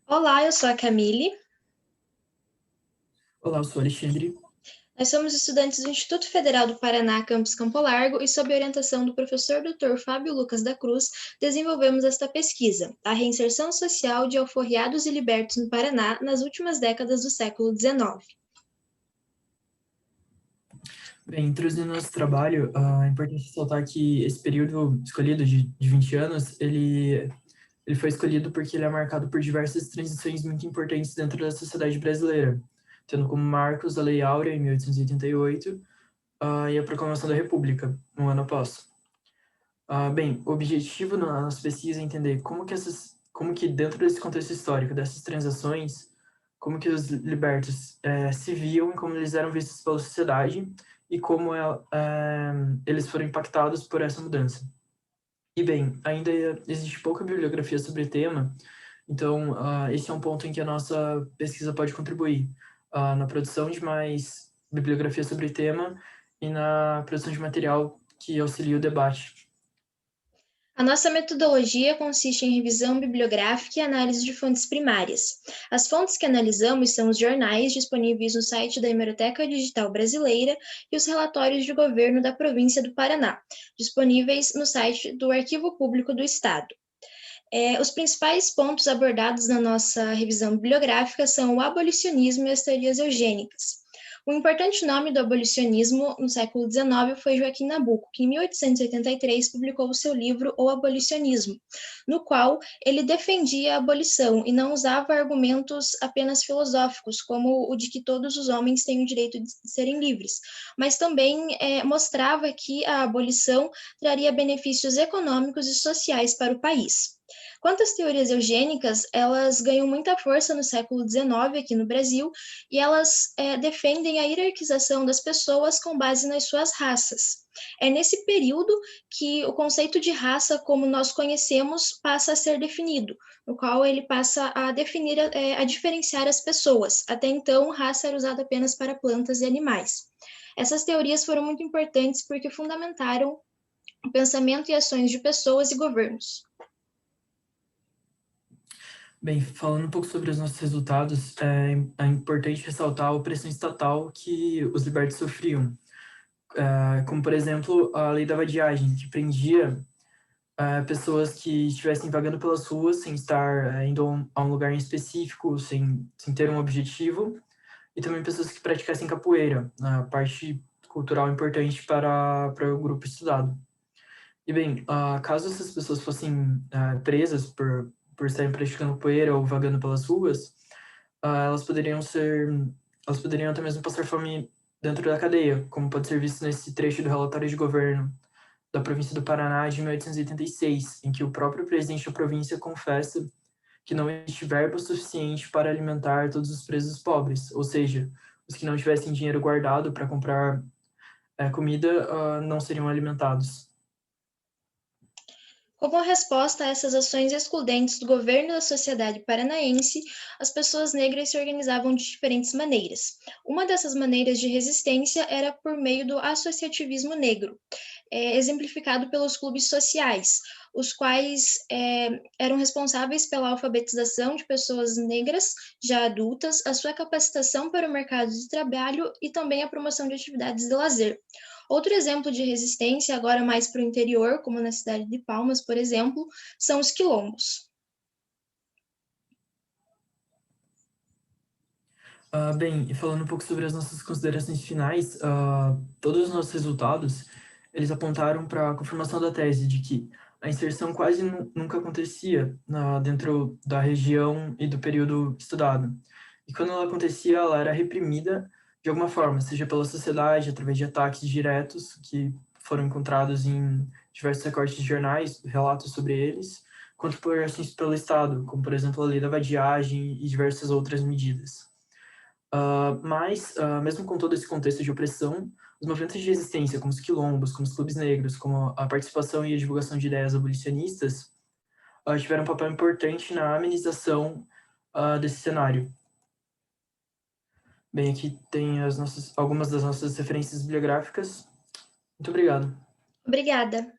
Olá, eu sou a Camille. Olá, eu sou Alexandre. Nós somos estudantes do Instituto Federal do Paraná, campus Campo Largo, e sob orientação do professor Dr. Fábio Lucas da Cruz, desenvolvemos esta pesquisa, a reinserção social de alforriados e libertos no Paraná nas últimas décadas do século XIX. Bem, introduzindo nosso trabalho, é importante ressaltar que esse período escolhido de 20 anos, ele foi escolhido porque ele é marcado por diversas transições muito importantes dentro da sociedade brasileira, tendo como marcos a Lei Áurea, em 1888, e a Proclamação da República, um ano após. Bem, o objetivo na nossa pesquisa é entender como que dentro desse contexto histórico, dessas transações, como que os libertos se viam e como eles eram vistos pela sociedade e como eles foram impactados por essa mudança. E bem, ainda existe pouca bibliografia sobre o tema, então esse é um ponto em que a nossa pesquisa pode contribuir na produção de mais bibliografia sobre o tema e na produção de material que auxilie o debate. A nossa metodologia consiste em revisão bibliográfica e análise de fontes primárias. As fontes que analisamos são os jornais disponíveis no site da Hemeroteca Digital Brasileira e os relatórios de governo da província do Paraná, disponíveis no site do Arquivo Público do Estado. Os principais pontos abordados na nossa revisão bibliográfica são o abolicionismo e as teorias eugênicas. Um importante nome do abolicionismo no século XIX foi Joaquim Nabuco, que em 1883 publicou o seu livro O Abolicionismo, no qual ele defendia a abolição e não usava argumentos apenas filosóficos, como o de que todos os homens têm o direito de serem livres, mas também mostrava que a abolição traria benefícios econômicos e sociais para o país. Quanto às teorias eugênicas, elas ganham muita força no século XIX aqui no Brasil e elas defendem a hierarquização das pessoas com base nas suas raças. É nesse período que o conceito de raça, como nós conhecemos, passa a ser definido, no qual ele passa a definir, a diferenciar as pessoas. Até então, raça era usada apenas para plantas e animais. Essas teorias foram muito importantes porque fundamentaram o pensamento e ações de pessoas e governos. Bem, falando um pouco sobre os nossos resultados, é importante ressaltar a opressão estatal que os libertos sofriam, como, por exemplo, a lei da vadiagem, que prendia pessoas que estivessem vagando pelas ruas sem estar indo a um lugar em específico, sem ter um objetivo, e também pessoas que praticassem capoeira, a parte cultural importante para o grupo estudado. E bem, caso essas pessoas fossem presas por estarem praticando poeira ou vagando pelas ruas, elas elas poderiam até mesmo passar fome dentro da cadeia, como pode ser visto nesse trecho do relatório de governo da província do Paraná de 1886, em que o próprio presidente da província confessa que não existe verba suficiente para alimentar todos os presos pobres, ou seja, os que não tivessem dinheiro guardado para comprar comida não seriam alimentados. Como resposta a essas ações excludentes do governo e da sociedade paranaense, as pessoas negras se organizavam de diferentes maneiras. Uma dessas maneiras de resistência era por meio do associativismo negro, exemplificado pelos clubes sociais, os quais eram responsáveis pela alfabetização de pessoas negras já adultas, a sua capacitação para o mercado de trabalho e também a promoção de atividades de lazer. Outro exemplo de resistência, agora mais para o interior, como na cidade de Palmas, por exemplo, são os quilombos. Bem, e falando um pouco sobre as nossas considerações finais, todos os nossos resultados, eles apontaram para a confirmação da tese de que a inserção quase nunca acontecia dentro da região e do período estudado. E quando ela acontecia, ela era reprimida de alguma forma, seja pela sociedade, através de ataques diretos que foram encontrados em diversos recortes de jornais, relatos sobre eles, quanto por ações pelo Estado, como, por exemplo, a lei da vadiagem e diversas outras medidas. Mesmo com todo esse contexto de opressão, os movimentos de resistência, como os quilombos, como os clubes negros, como a participação e a divulgação de ideias abolicionistas, tiveram um papel importante na amenização desse cenário. Bem, aqui tem algumas das nossas referências bibliográficas. Muito obrigado. Obrigada.